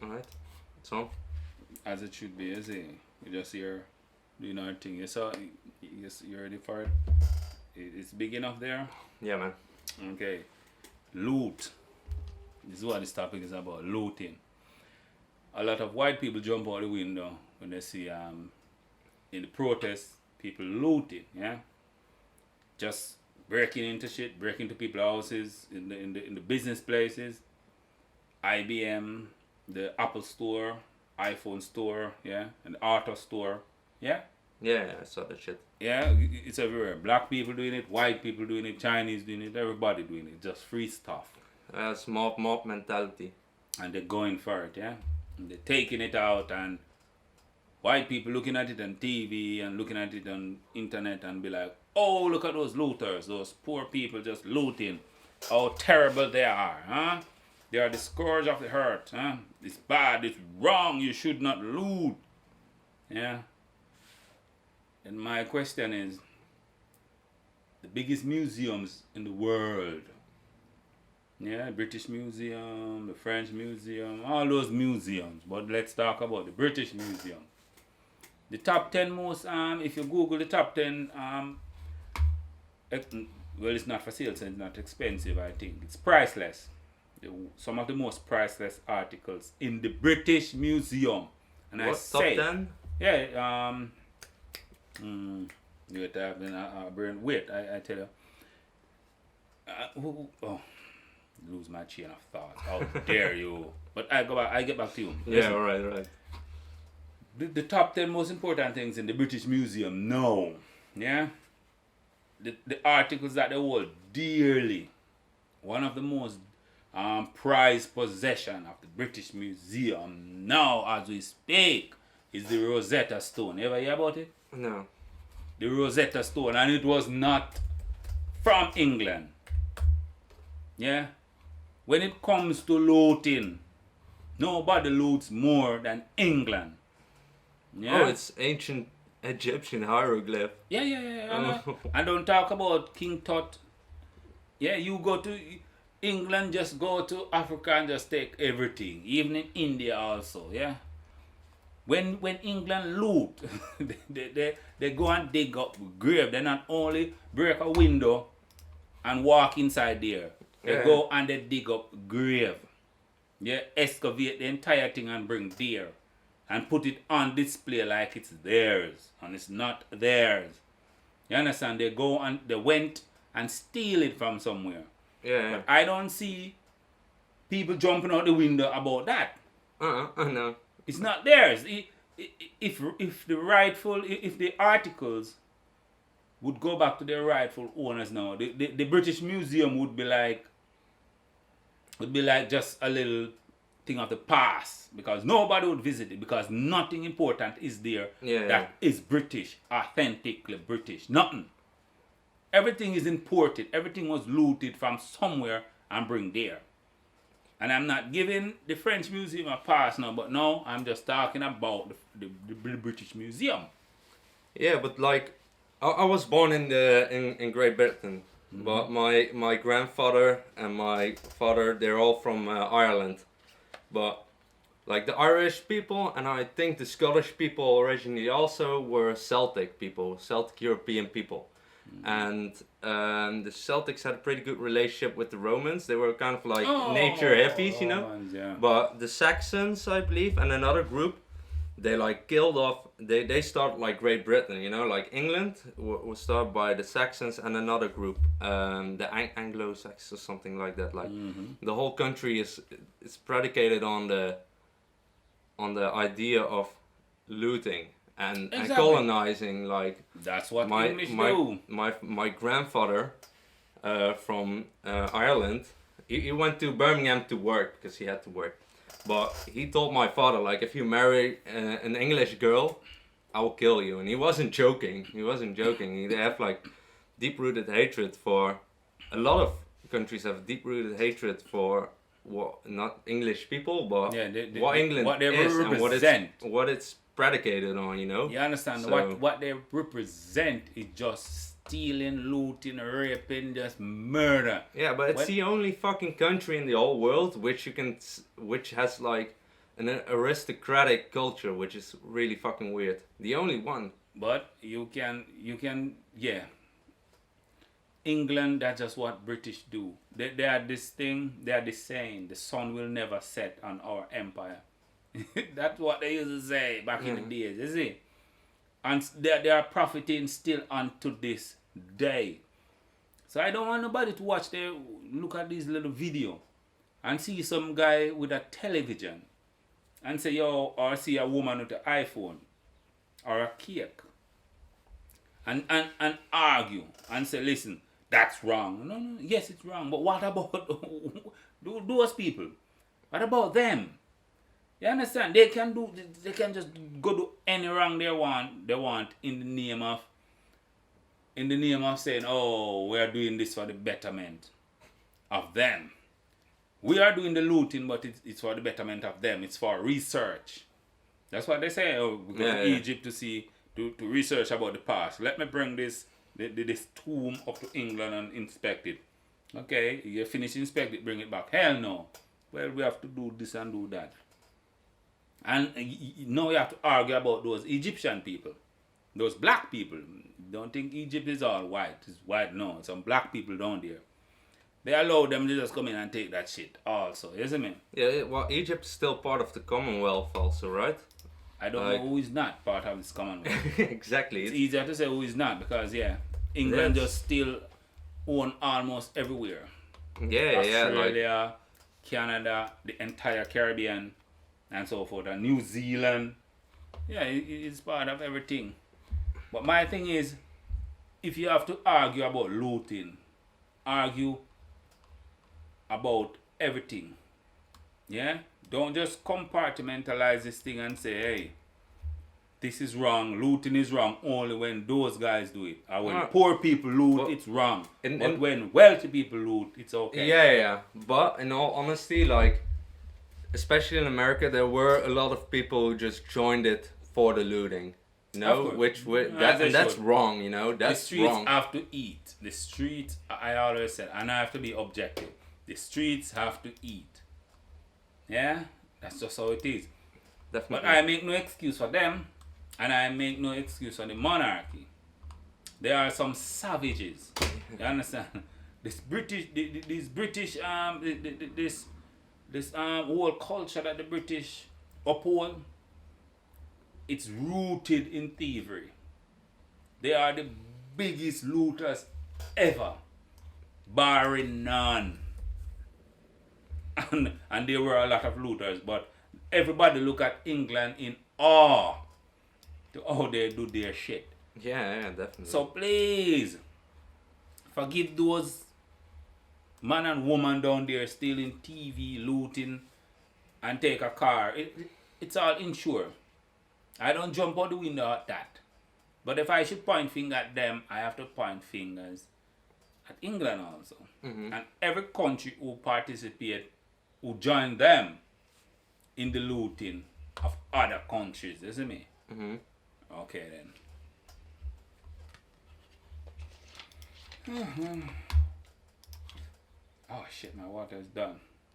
Alright. So, As it should be, is it? You just hear doing our thing. You saw, you ready for it? It's big enough there? yeah, man. Okay. Loot. This is what this topic is about, looting. A lot of white people jump out the window when they see in the protests people looting, yeah? Just breaking into shit, breaking into people's houses, in the business places, IBM, the Apple store, iPhone store, yeah, and the auto store, yeah? Yeah, I saw that shit. Yeah, it's everywhere. Black people doing it, white people doing it, Chinese doing it, everybody doing it. Just free stuff. It's mob mentality. And they're going for it, yeah? And they're taking it out, and white people looking at it on TV and looking at it on internet and be like, oh, look at those looters, those poor people just looting. How terrible they are, huh? They are the scourge of the earth, huh? It's bad, it's wrong, you should not loot. Yeah? And my question is, the biggest museums in the world, yeah, British Museum, the French Museum, all those museums, but let's talk about the British Museum. The top 10 most, if you Google the top 10, well, it's not for sale, so it's not expensive, I think. It's priceless. Some of the most priceless articles in the British Museum. And What, I say, top 10? yeah, wait, I tell you. Lose my chain of thought. How dare you? But I get back to you. Yeah, Listen, right. the top 10 most important things in the British Museum now, yeah? The articles that they hold dearly. One of the most prized possession of the British Museum now as we speak is the Rosetta Stone. You ever hear about it? No. The Rosetta Stone, and it was not from England. Yeah? When it comes to looting, nobody loots more than England. Yeah? Oh, it's ancient Egyptian hieroglyph. Yeah. And don't talk about King Tut. Yeah, you go to England, just go to Africa and just take everything. Even in India also, yeah? When England loot, they go and dig up grave. They not only break a window and walk inside there. They go and they dig up grave. Yeah, excavate the entire thing and bring there. And put it on display like it's theirs. And it's not theirs. You understand? They go and they went and steal it from somewhere. Yeah. But I don't see people jumping out the window about that. No. It's not theirs. If the articles would go back to their rightful owners now, the British Museum would be like just a little thing of the past, because nobody would visit it, because nothing important is there that is British, authentically British. Nothing. Everything is imported. Everything was looted from somewhere and bring there. And I'm not giving the French Museum a pass now, but no, I'm just talking about the British Museum. Yeah, but like, I was born in Great Britain, but my grandfather and my father, they're all from Ireland. But like the Irish people, and I think the Scottish people originally also were Celtic people, Celtic European people. And the Celtics had a pretty good relationship with the Romans. They were kind of like nature hippies, you know. Romans, yeah. But the Saxons, I believe, and another group, they like killed off. They started like Great Britain, you know, like England was started by the Saxons and another group, the Anglo-Saxons or something like that. Like the whole country is predicated on the idea of looting. And colonizing, like that's what English do. My grandfather from Ireland, he went to Birmingham to work because he had to work. But he told my father, like, if you marry an English girl, I will kill you. And he wasn't joking. They have like deep-rooted hatred for, a lot of countries have deep-rooted hatred for not English people, but what England is represent. And what it's predicated on, you know. You understand? So, what they represent is just stealing, looting, raping, just murder. Yeah, but it's the only fucking country in the whole world which has like an aristocratic culture, which is really fucking weird. The only one. But you can, yeah. England, that's just what British do. They are this thing, they are this saying, the sun will never set on our empire. That's what they used to say back in the days, you see? And they are profiting still unto this day. So I don't want nobody to watch, they look at this little video and see some guy with a television and say, yo, or see a woman with an iPhone or a cake and argue and say, listen, that's wrong. No, yes, it's wrong. But what about those people? What about them? You understand? They can just go do any wrong they want in the name of saying, oh, we are doing this for the betterment of them. We are doing the looting, but it's for the betterment of them. It's for research. That's what they say. Oh, we go to Egypt to research about the past. Let me bring this tomb up to England and inspect it. Okay, you finish inspect it, bring it back. Hell no. Well, we have to do this and do that. And now you have to argue about those Egyptian people, those black people. Don't think Egypt is all white. It's white, no. Some black people down there. They allow them to just come in and take that shit also, isn't it? Yeah, well, Egypt's still part of the Commonwealth also, right? I don't know who is not part of this Commonwealth. Exactly. It's easier to say who is not because, England just still own almost everywhere. Yeah, Australia, Canada, the entire Caribbean, and so forth, and New Zealand. Yeah, it's part of everything. But my thing is, if you have to argue about looting, argue about everything. Yeah? Don't just compartmentalize this thing and say, hey, this is wrong, looting is wrong only when those guys do it. Or when poor people loot, it's wrong. But when wealthy people loot, it's okay. Yeah. But in all honesty, like, especially in America, there were a lot of people who just joined it for the looting. You know, that's wrong, you know, that's the streets wrong. have to eat. The streets, I always said, and I have to be objective. The streets have to eat. Yeah? That's just how it is. Definitely. But I make no excuse for them, and I make no excuse for the monarchy. There are some savages. You understand? This whole culture that the British uphold, it's rooted in thievery. They are the biggest looters ever, barring none. And there were a lot of looters, but everybody look at England in awe to how they do their shit. Yeah, definitely. So please, forgive those man and woman down there stealing TV, looting, and take a car. It's all insured. I don't jump out the window at that. But if I should point finger at them, I have to point fingers at England also. Mm-hmm. And every country who participate, who join them in the looting of other countries, isn't it? Mm-hmm. Okay then. Oh shit, my water is done.